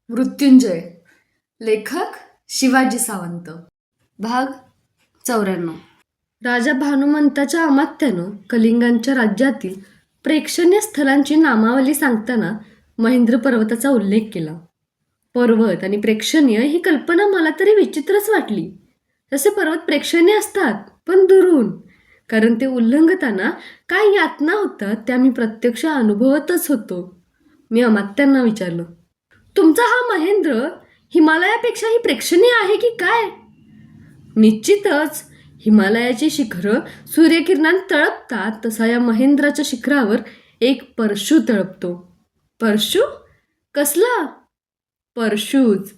मृत्युंजय. लेखक शिवाजी सावंत. भाग 94. राजा भानुमंताच्या अमात्यानं कलिंगांच्या राज्यातील प्रेक्षणीय स्थलांची नामावली सांगताना महेंद्र पर्वताचा उल्लेख केला. पर्वत आणि प्रेक्षणीय ही कल्पना मला तरी विचित्रच वाटली. तसे पर्वत प्रेक्षणीय असतात, पण दुरून, कारण ते उल्लंघताना काय यातना होतात त्या मी प्रत्यक्ष अनुभवतच होतो. मी अमात्यांना विचारलं, तुमचा हा महेंद्र हिमालयापेक्षाही प्रेक्षणीय आहे की काय? निश्चितच. हिमालयाची शिखरं सूर्यकिरणांत तळपतात तसा या महेंद्राच्या शिखरावर एक परशु तळपतो. परशु? कसला? परशुच.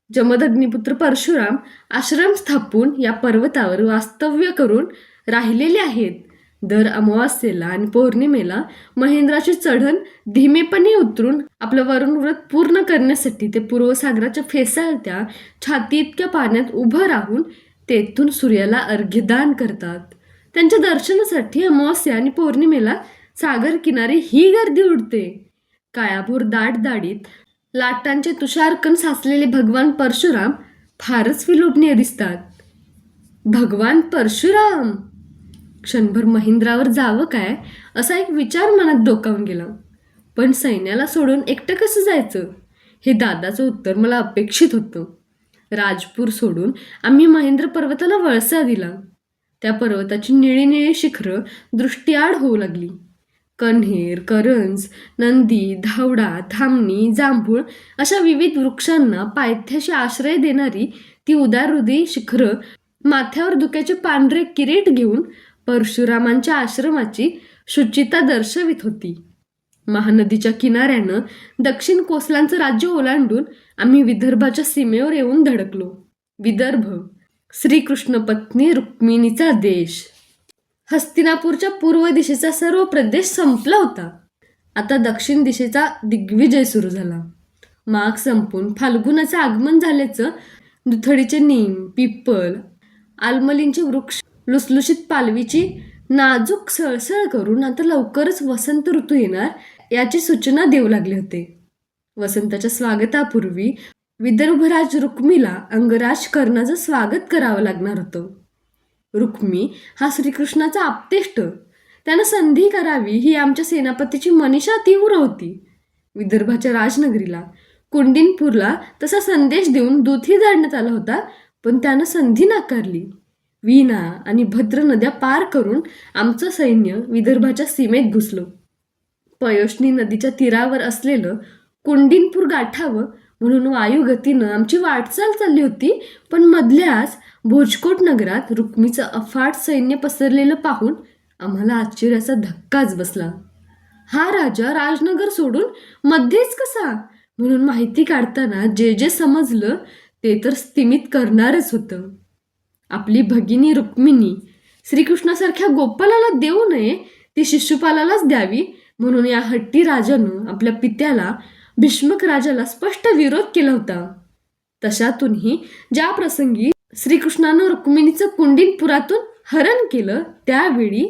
जमदग्निपुत्र परशुराम आश्रम स्थापून या पर्वतावर वास्तव्य करून राहिलेले आहेत. दर अमावास्येला आणि पौर्णिमेला महेंद्राची चढण धीमेपणे उतरून आपलं वरुण व्रत पूर्ण करण्यासाठी ते पूर्वसागराच्या फेसाळत्या छाती इतक्या पाण्यात उभं राहून तेथून सूर्याला अर्घ्यदान करतात. त्यांच्या दर्शनासाठी अमावास्या आणि पौर्णिमेला सागर किनारी ही गर्दी उडते. काळाभोर दाढीत लाटांचे तुषारकण साचलेले भगवान परशुराम फारच विलोभनीय दिसतात. भगवान परशुराम! क्षणभर महेंद्रावर जावं काय असा एक विचार मनात डोकावून गेला. पण सैन्याला सोडून एकटं कसं जायचं हे दादाचं उत्तर मला अपेक्षित होतं. राजपूर सोडून आम्ही महेंद्र पर्वताला वळसा दिला. त्या पर्वताची निळी निळी शिखरं दृष्टीआड होऊ लागली. कण्हेर, करंज, नंदी, धावडा, धामणी, जांभूळ अशा विविध वृक्षांना पायथ्याशी आश्रय देणारी ती उदार हृदयी शिखरं माथ्यावर धुक्याचे पांढरे किरीट घेऊन परशुरामांच्या आश्रमाची शुचिता दर्शवित होती. महानदीच्या किनाऱ्यानं दक्षिण कोसलांचं राज्य ओलांडून आम्ही विदर्भाच्या सीमेवर येऊन धडकलो. विदर्भ, श्रीकृष्ण पत्नी रुक्मिणीचा देश. हस्तिनापूरच्या पूर्व दिशेचा सर्व प्रदेश संपला होता. आता दक्षिण दिशेचा दिग्विजय सुरू झाला. माघ संपून फाल्गुनाचं आगमन झाल्याचं दुथडीचे नीम, पिप्पल, आलमलींचे वृक्ष लुसलुशीत पालवीची नाजूक सळसळ करून आता लवकरच वसंत ऋतू येणार याची सूचना देऊ लागले होते. वसंताच्या स्वागतापूर्वी विदर्भराज रुक्मीला अंगराज कर्णाचं स्वागत करावं लागणार होतं. रुक्मी हा श्रीकृष्णाचा आप्तेष्ट. त्यानं संधी करावी ही आमच्या सेनापतीची मनीषा तीव्र होती. विदर्भाच्या राजनगरीला कुंडिनपूरला तसा संदेश देऊन दूतही धाडण्यात आला होता, पण त्यानं संधी नाकारली. वीणा आणि भद्र नद्या पार करून आमचं सैन्य विदर्भाच्या सीमेत घुसलं. पयोष्णी नदीच्या तीरावर असलेलं कुंडिनपूर गाठावं म्हणून वायुगतीनं आमची वाटचाल चालली होती, पण मधल्याच भोजकोट नगरात रुक्मीचं अफाट सैन्य पसरलेलं पाहून आम्हाला आश्चर्याचा धक्काच बसला. हा राजा राजनगर सोडून मध्येच कसा म्हणून माहिती काढताना जे समजलं ते तर स्तिमित करणारच होतं. आपली भगिनी रुक्मिणी श्रीकृष्णासारख्या गोपालाला देऊ नये, ती शिशुपालालाच द्यावी म्हणून या हट्टी राजानं आपल्या पित्याला भीष्मक राजाला स्पष्ट विरोध केला होता. तशातूनही ज्या प्रसंगी श्रीकृष्णानं रुक्मिणीचं कुंडिनपुरातून हरण केलं त्यावेळी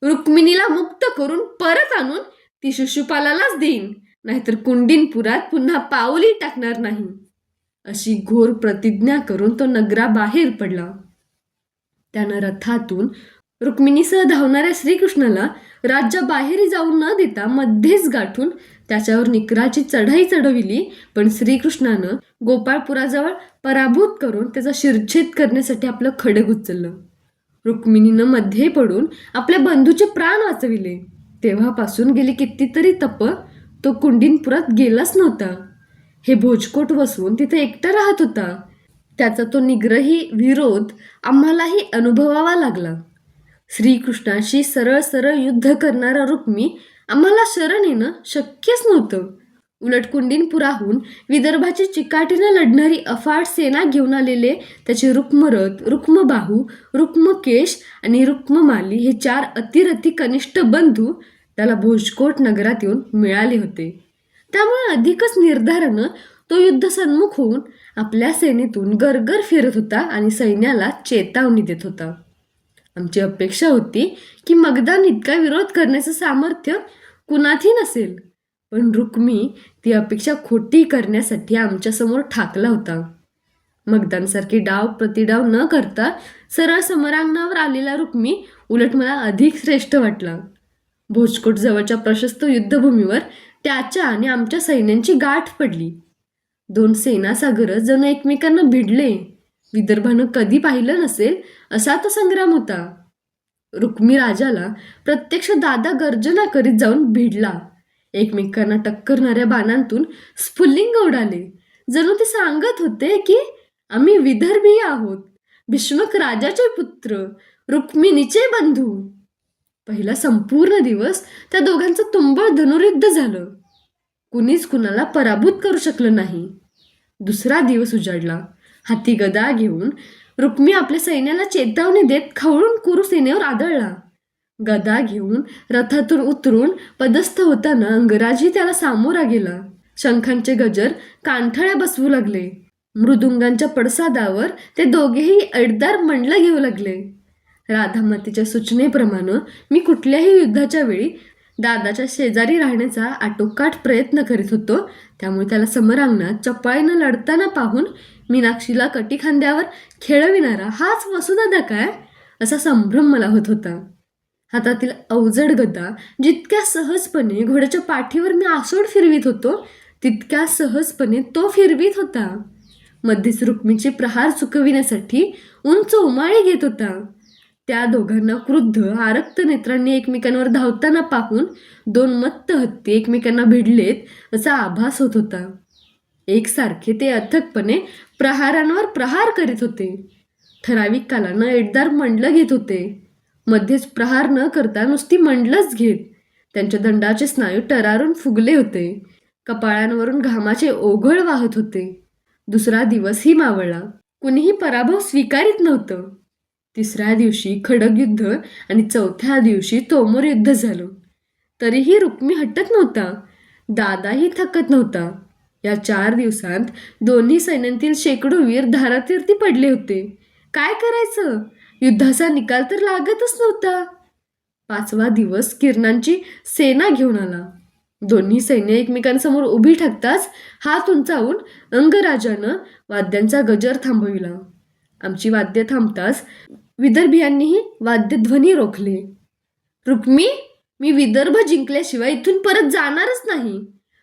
रुक्मिणीला मुक्त करून परत आणून ती शिशुपालालाच देईन, नाहीतर कुंडिनपुरात पुन्हा पाऊलही टाकणार नाही, अशी घोर प्रतिज्ञा करून तो नगराबाहेर पडला. त्यानं रथातून रुक्मिणीसह धावणाऱ्या श्रीकृष्णाला राज्याबाहेर जाऊ न देता मध्येच गाठून त्याच्यावर निकराची चढाई चढविली. पण श्रीकृष्णानं गोपाळपुराजवळ पराभूत करून त्याचा शिरच्छेद करण्यासाठी आपलं खड्ग उचललं. रुक्मिणीनं मध्ये पडून आपल्या बंधूचे प्राण वाचविले. तेव्हापासून गेली कितीतरी तप तो कुंडिनपुरात गेलाच नव्हता. हे भोजकोट वसवून तिथे एकटा राहत होता. त्याचा तो निग्रही विरोध आम्हालाही अनुभवावा लागला. श्रीकृष्णाशी सरळ सरळ युद्ध करणारा रुक्मी आम्हाला शरण येणं शक्यच नव्हतं. उलट कुंडिनपुराहून विदर्भाची चिकाटीनं लढणारी अफाट सेना घेऊन आलेले त्याचे रुक्मरथ, रुक्मबाहू, रुक्मकेश आणि रुक्ममाली हे 4 अतिरथी कनिष्ठ बंधू त्याला भोजकोट नगरात येऊन मिळाले होते. त्यामुळे अधिकच निर्धारानं तो युद्ध सन्मुख होऊन आपल्या सेनेतून गरगर फिरत होता आणि सैन्याला चेतावणी देत होता. आमची अपेक्षा होती की मगदान इतका विरोध करण्याचं सामर्थ्य कुणातही नसेल, पण रुक्मी ती अपेक्षा खोटी करण्यासाठी आमच्यासमोर ठाकला होता. मगदांसारखी डाव प्रतिडाव न करता सरळ समरांगणावर आलेला रुक्मी उलट मला अधिक श्रेष्ठ वाटला. भोजकोट जवळच्या प्रशस्त युद्धभूमीवर त्याच्या आणि आमच्या सैन्यांची गाठ पडली. दोन सेनासागर जणू एकमेकांना भिडले. विदर्भानं कधी पाहिलं नसेल असा तो संग्राम होता. रुक्मी राजाला प्रत्यक्ष दादा गर्जना करीत जाऊन भिडला. एकमेकांना टक्करणाऱ्या बाणांतून स्फुल्लिंग उडाले. जणू ते सांगत होते की आम्ही विदर्भी आहोत, भीष्मक राजाचे पुत्र, रुक्मिणीचे बंधू. पहिला संपूर्ण दिवस त्या दोघांचं तुंबळ धनुर्युद्ध झालं. कुणीच कुणाला पराभूत करू शकलं नाही. दुसरा दिवस उजाडला. हाती गदा घेऊन रुक्मी आपल्या सैन्याला चेतावणी देत खवळून कुरु सेनेवर आदळला. गदा घेऊन रथातून उतरून पदस्थ होताना अंगराजही त्याला सामोरा गेला. शंखांचे गजर कानठळ्या बसवू लागले. मृदुंगांच्या पडसादावर ते दोघेही अडदार मंडलं घेऊ लागले. राधामातीच्या सूचनेप्रमाणे मी कुठल्याही युद्धाच्या वेळी दादाच्या शेजारी राहण्याचा आटोकाट प्रयत्न करीत होतो. त्यामुळे त्याला समरांगणात चपळाईनं लढताना पाहून मीनाक्षीला कटीखांद्यावर खेळविणारा हाच वसुदादा काय, असा संभ्रम मला होत होता. हातातील अवजड गदा जितक्या सहजपणे घोड्याच्या पाठीवर मी आसोड फिरवीत होतो तितक्या सहजपणे तो फिरवीत होता. मध्येच रुक्मीचे प्रहार चुकविण्यासाठी उंच उमाळी घेत होता. त्या दोघांना क्रुद्ध आरक्त नेत्रांनी एकमेकांवर धावताना पाहून दोन मत्त हत्ती एकमेकांना भिडलेत असा आभास होत होता. एकसारखे ते अथकपणे प्रहारांवर प्रहार करीत होते. ठराविक कालानं एडदार मंडलं घेत होते. मध्येच प्रहार न करता नुसती मंडलच घेत. त्यांच्या दंडाचे स्नायू टरारून फुगले होते. कपाळांवरून घामाचे ओघळ वाहत होते. दुसरा दिवसही मावळला. कुणीही पराभव स्वीकारित नव्हतं. तिसऱ्या दिवशी खडगयुद्ध आणि चौथ्या दिवशी तोमर युद्ध झालं. तरीही रुक्मी हटत नव्हता. दादाही थकत नव्हता. या 4 दिवसांत दोन्ही सैन्यातील शेकडो वीर धारातीर्थी पडले होते. काय करायचं? युद्धाचा निकाल तर लागतच नव्हता. 5वा दिवस किरणांची सेना घेऊन आला. दोन्ही सैन्य एकमेकांसमोर उभी ठाकताच हात उंचावून अंगराजानं वाद्यांचा गजर थांबविला. आमची वाद्य थांबताच विदर्भियांनीही वाद्यध्वनी रोखले. रुक्मी, मी विदर्भ जिंकल्याशिवाय इथून परत जाणारच नाही.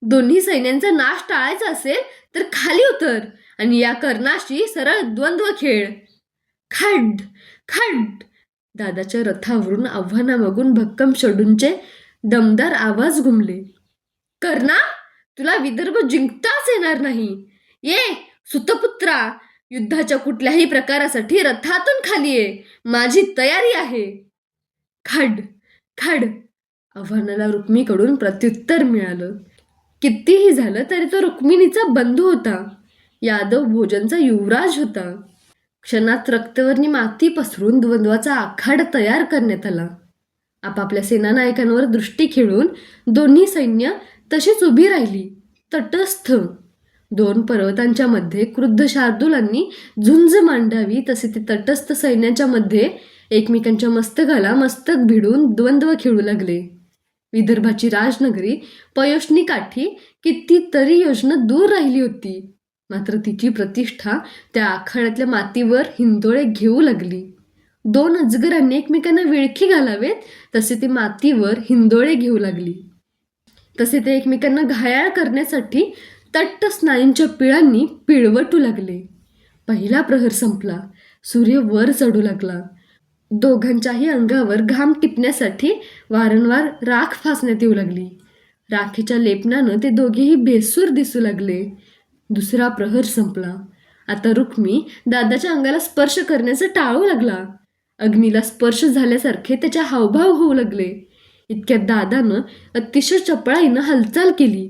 दोन्ही सैन्यांचा नाश टाळायचा असेल तर खाली उतर आणि या कर्णाशी सरळ द्वंद्व खेळ. खड खड. दादाच्या रथावरून आव्हानामागून भक्कम षडूंचे दमदार आवाज घुमले. कर्णा, तुला विदर्भ जिंकताच येणार नाही. ये सुतपुत्रा, युद्धाच्या कुठल्याही प्रकारासाठी रथातून खाली ये. माझी तयारी आहे. खड खड. आव्हानाला रुक्मीकडून प्रत्युत्तर मिळालं. कितीही झालं तरी तो रुक्मिणीचा बंधू होता. यादव भोजनचा युवराज होता. क्षणात रक्तवर्णी माती पसरून द्वंद्वाचा आखाडा तयार करण्यात आला. आपापल्या सेनानायकांवर दृष्टी खेळून दोन्ही सैन्य तशीच उभी राहिली, तटस्थ. 2 पर्वतांच्या मध्ये क्रुद्ध शार्दूलांनी झुंज मांडावी तसे ते तटस्थ सैन्याच्या मध्ये एकमेकांच्या मस्तकाला मस्तक भिडून द्वंद्व खेळू लागले. विदर्भाची राजनगरी पयोष्णी काठी कितीतरी योजना दूर राहिली होती. मात्र तिची प्रतिष्ठा त्या आखाड्यातल्या मातीवर हिंदोळे घेऊ लागली. 2 अजगरांनी एकमेकांना विळखी घालावेत तसे ते मातीवर हिंदोळे घेऊ लागली. तसे ते एकमेकांना घायाळ करण्यासाठी तट्ट स्नायूंच्या पिळांनी पिळवटू लागले. पहिला प्रहर संपला. सूर्य वर चढू लागला. दोघांच्याही अंगावर घाम टिपण्यासाठी वारंवार राख फासण्यात येऊ लागली. राखेच्या लेपनानं ते दोघेही बेसूर दिसू लागले. दुसरा प्रहर संपला. आता रुक्मी दादाच्या अंगाला स्पर्श करण्याचं टाळू लागला. अग्नीला स्पर्श झाल्यासारखे त्याच्या हावभाव होऊ लागले. इतक्यात दादानं अतिशय चपळाईनं हालचाल केली.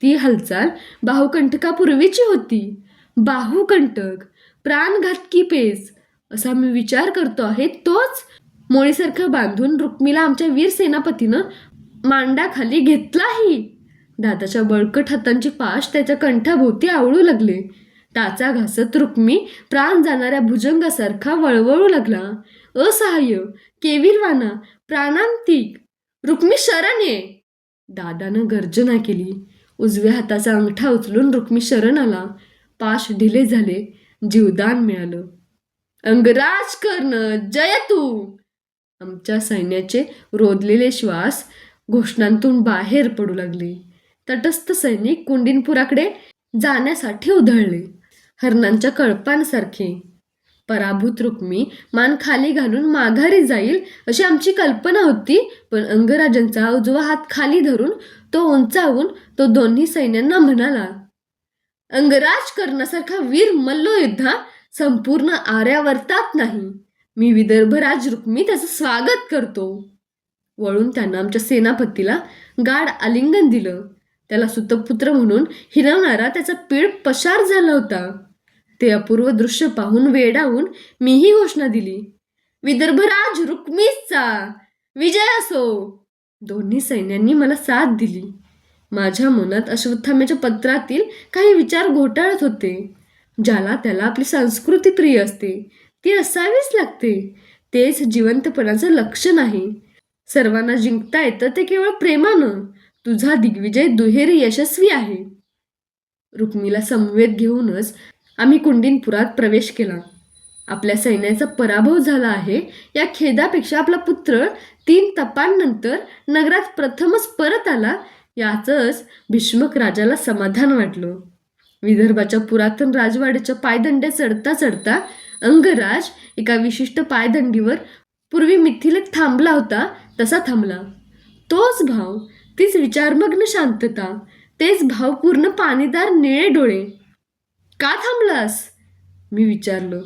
ती हालचाल बाहुकंटकापूर्वीची होती. बाहुकंटक, प्राणघातकी पेच असा मी विचार करतो आहे तोच मोळीसारखं बांधून रुक्मीला आमच्या वीर सेनापतीनं मांडाखाली घेतलाही. दादाच्या बळकट हातांची पाश त्याच्या कंठाभोवती आवळू लागले. टाचा घासत रुक्मी प्राण जाणाऱ्या भुजंगासारखा वळवळू लागला. असहाय्य, केविलवाना, प्राणांतिक. रुक्मी शरण ये. दादानं गर्जना केली. उजव्या हाताचा अंगठा उचलून रुक्मी शरण आला. पाश ढिले झाले. जीवदान मिळालं. अंगराज कर्ण जय तू. आमच्या सैन्याचे रोधलेले श्वास घोषणांतून बाहेर पडू लागले. तटस्थ सैनिक कुंडीनपुराकडे जाण्यासाठी उधळले, हरणांच्या कळपांसारखे. पराभूत रुक्मी मान खाली घालून माघारी जाईल अशी आमची कल्पना होती, पण अंगराजांचा उजवा हात खाली धरून तो उंचावून तो दोन्ही सैन्यांना म्हणाला, अंगराज कर्णासारखा वीर मल्लयोद्धा संपूर्ण आर्यावर्तात नाही. मी विदर्भराज रुक्मी त्याचं स्वागत करतो. वळून त्यानं आमच्या सेनापतीला गाढ आलिंगन दिलं. त्याला सुतपुत्र म्हणून हिरवणारा त्याचा पीळ पसार झाला होता. ते अपूर्व दृश्य पाहून वेडावून मीही घोषणा दिली, विदर्भराज रुक्मीचा विजय असो. दोन्ही सैन्यांनी मला साथ दिली. माझ्या मनात अश्वत्थाम्याच्या पत्रातील काही विचार घोटाळत होते. ज्याला त्याला आपली संस्कृती प्रिय असते ती असावीच लागते. तेच जिवंतपणाचं लक्षण आहे. सर्वांना जिंकता येतं ते केवळ प्रेमानं. तुझा दिग्विजय दुहेरी यशस्वी आहे. रुक्मीला समवेत घेऊनच आम्ही कुंडीनपुरात प्रवेश केला. आपल्या सैन्याचा पराभव झाला आहे या खेदापेक्षा आपला पुत्र 3 तपांनंतर नगरात प्रथमच परत आला याचंच भीष्मक राजाला समाधान वाटलं. विदर्भाच्या पुरातन राजवाड्याच्या पायदंड्या चढता चढता अंगराज एका विशिष्ट पायदंडीवर पूर्वी मिथिलेत थांबला होता तसा थांबला. तोच भाव, तीच विचारमग्न शांतता, तेच भावपूर्ण पाणीदार निळे डोळे. का थांबलास? मी विचारलं.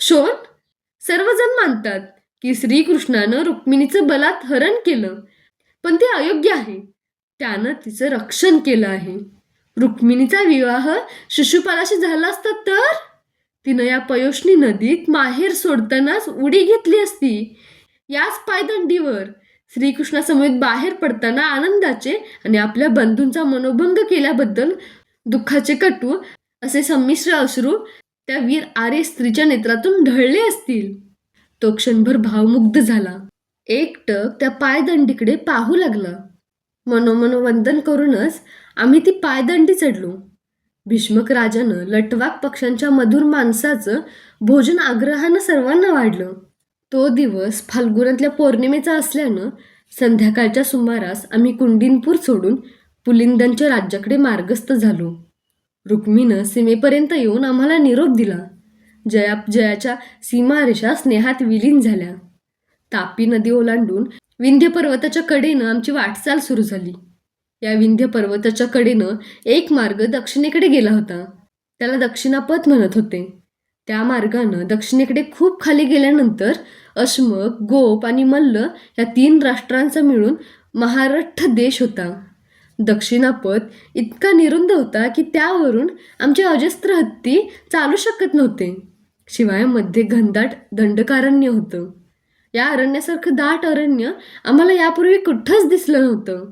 शोन, सर्वजण मानतात की श्रीकृष्णानं रुक्मिणीचं बलात् हरण केलं, पण ते अयोग्य आहे. त्यानं तिचं रक्षण केलं आहे. रुक्मिणीचा विवाह शिशुपालाशी झाला असता तर तिनं या पयोष्णी नदीत माहेर सोडतानाच उडी घेतली असती. याच पायदंडीवर श्रीकृष्णासमवेत बाहेर पडताना आनंदाचे आणि आपल्या बंधूंचा मनोभंग केल्याबद्दल दुःखाचे कटू असे संमिश्र अश्रू त्या वीर आर्य स्त्रीच्या नेत्रातून ढळले असतील. तो क्षणभर भावमुग्ध झाला. एकटक त्या पायदंडीकडे पाहू लागला. मनोमनोवंदन करूनच आम्ही ती पायदंडी चढलो. भीष्मक राजानं लटवाक पक्ष्यांच्या मधुर मांसाचं भोजन आग्रहानं सर्वांना वाढलं. तो दिवस फाल्गुनातल्या पौर्णिमेचा असल्यानं संध्याकाळच्या सुमारास आम्ही कुंडीनपूर सोडून पुलिंदांच्या राज्याकडे मार्गस्थ झालो. रुक्मीनं सीमेपर्यंत येऊन आम्हाला निरोप दिला. जयाच्या सीमारेषा स्नेहात विलीन झाल्या. तापी नदी ओलांडून विंध्य पर्वताच्या कडेनं आमची वाटचाल सुरू झाली. या विंध्य पर्वताच्या कडेनं एक मार्ग दक्षिणेकडे गेला होता. त्याला दक्षिणापथ म्हणत होते. त्या मार्गानं दक्षिणेकडे खूप खाली गेल्यानंतर अश्मक, गोप आणि मल्ल या 3 राष्ट्रांचा मिळून महारठ्ठ देश होता. दक्षिणापथ इतका निरुंद होता की त्यावरून आमचे अजस्त्र हत्ती चालू शकत नव्हते. शिवाय मध्ये घनदाट दंडकारण्य होतं. या अरण्यासारखं दाट अरण्य आम्हाला यापूर्वी कुठंच दिसलं नव्हतं.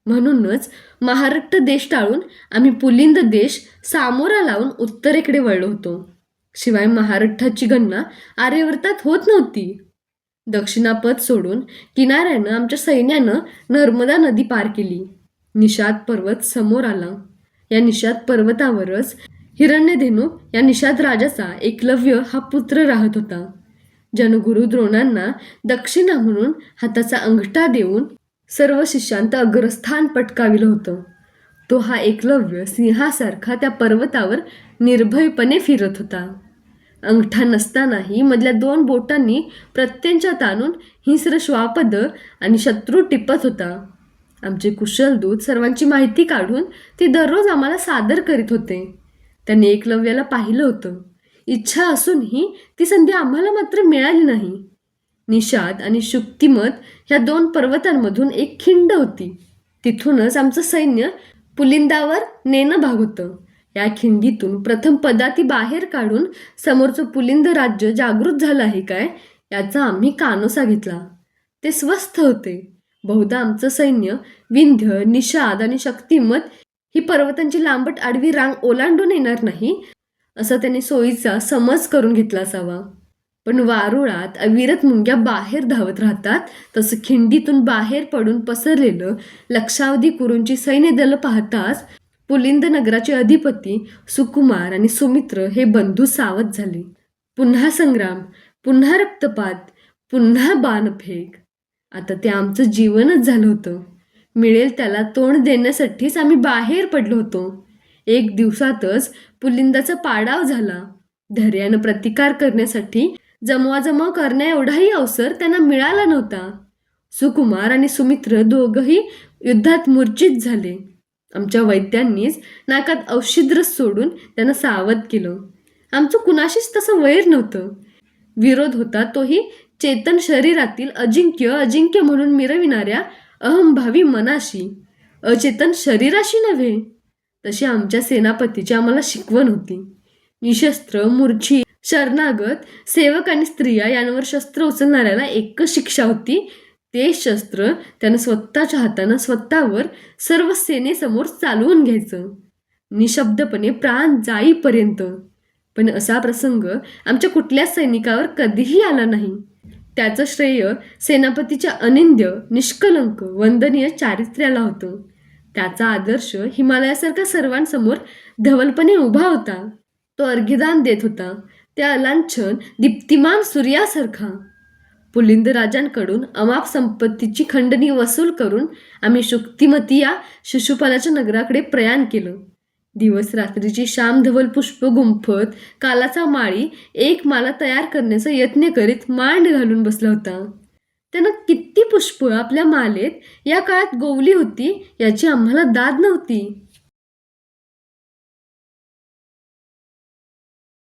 म्हणूनच महारठ्ठ देश टाळून आम्ही पुलिंद देश सामोरा लावून उत्तरेकडे वळलो होतो. शिवाय महारठ्ठाची गणना आर्यवर्तात होत नव्हती. दक्षिणापथ सोडून किनाऱ्यानं आमच्या सैन्यानं नर्मदा नदी पार केली. निषाद पर्वत समोर आला. या निषाद पर्वतावरच हिरण्यधेनू या निषाद राजाचा एकलव्य हा पुत्र राहत होता. जनगुरु द्रोणांना दक्षिणा म्हणून हाताचा अंगठा देऊन सर्व शिष्यांत अग्रस्थान पटकाविलं होतं. तो हा एकलव्य सिंहासारखा त्या पर्वतावर निर्भयपणे फिरत होता. अंगठा नसतानाही मधल्या 2 बोटांनी प्रत्यंच्यात आणून हिंस्र श्वापद आणि शत्रू टिपत होता. आमचे कुशल दूत सर्वांची माहिती काढून ती दररोज आम्हाला सादर करीत होते. त्यांनी एकलव्याला पाहिलं होतं. इच्छा असूनही ती संधी आम्हाला मात्र मिळाली नाही. निषाद आणि शुक्तिमत ह्या 2 पर्वतांमधून एक खिंड होती. तिथूनच आमचं सैन्य पुलिंदावर नेणं भाग होतं. या खिंडीतून प्रथम पदाती बाहेर काढून समोरचं पुलिंद राज्य जागृत झालं आहे काय याचा आम्ही कानोसा घेतला. ते स्वस्थ होते. बहुधा आमचं सैन्य विंध्य, निषाद आणि शक्तिमत ही पर्वतांची लांबट आडवी रांग ओलांडून येणार नाही असं त्यांनी सोयीचा समज करून घेतला असावा. पण वारुळात अविरत मुंग्या बाहेर धावत राहतात, तसं खिंडीतून बाहेर पडून पसरलेलं लक्षावधी कुरूंची सैन्यदल पाहताच पुलिंद नगराचे अधिपती सुकुमार आणि सुमित्र हे बंधू सावध झाले. पुन्हा संग्राम, पुन्हा रक्तपात, पुन्हा बाणफेक. आता ते आमचं जीवनच झालं होतं. मिळेल त्याला तोंड देण्यासाठीच आम्ही बाहेर पडलो होतो. एक दिवसातच पुलिंदाचा पाडाव झाला. धैर्यानं प्रतिकार करण्यासाठी जमवाजमव करण्या एवढाही अवसर त्यांना मिळाला नव्हता. सुकुमार आणि सुमित्र दोघंही युद्धात मूर्छित झाले. आमच्या वैद्यांनीच नाकात औषधरस सोडून त्यांना सावध केलं. आमचं कुणाशीच तसं वैर नव्हतं. विरोध होता तोही चेतन शरीरातील अजिंक्य अजिंक्य म्हणून मिरविणाऱ्या अहंभावी मनाशी, अचेतन शरीराशी नव्हे. तशी आमच्या सेनापतीची आम्हाला शिकवण होती. निशस्त्र, मूर्छित, शरणागत, सेवक आणि स्त्रिया यांवर शस्त्र उचलणाऱ्याला एकच शिक्षा होती, ते शस्त्र त्यानं स्वतःच्या हातानं स्वतःवर सर्व सेनेसमोर चालवून घ्यायचं, निशब्दपणे प्राण जाईपर्यंत. पण असा प्रसंग आमच्या कुठल्याच सैनिकावर कधीही आला नाही. त्याचं श्रेय सेनापतीच्या अनिंद्य, निष्कलंक, वंदनीय चारित्र्याला होतं. त्याचा आदर्श हिमालयासारख्या सर्वांसमोर धवलपणे उभा होता. तो अर्घ्यदान देत होता, त्या अलांछन दीप्तिमान सूर्यासारखा. पुलिंद राजांकडून अमाप संपत्तीची खंडणी वसूल करून आम्ही शुक्तिमती या शिशुपालाच्या नगराकडे प्रयाण केलं. दिवस रात्रीची श्यामधवल पुष्प गुंफत कालाचा माळी एक माला तयार करण्याचा यत्न करीत मांड घालून बसला होता. त्यानं किती पुष्प आपल्या मालेत या काळात गोवली होती याची आम्हाला दाद नव्हती.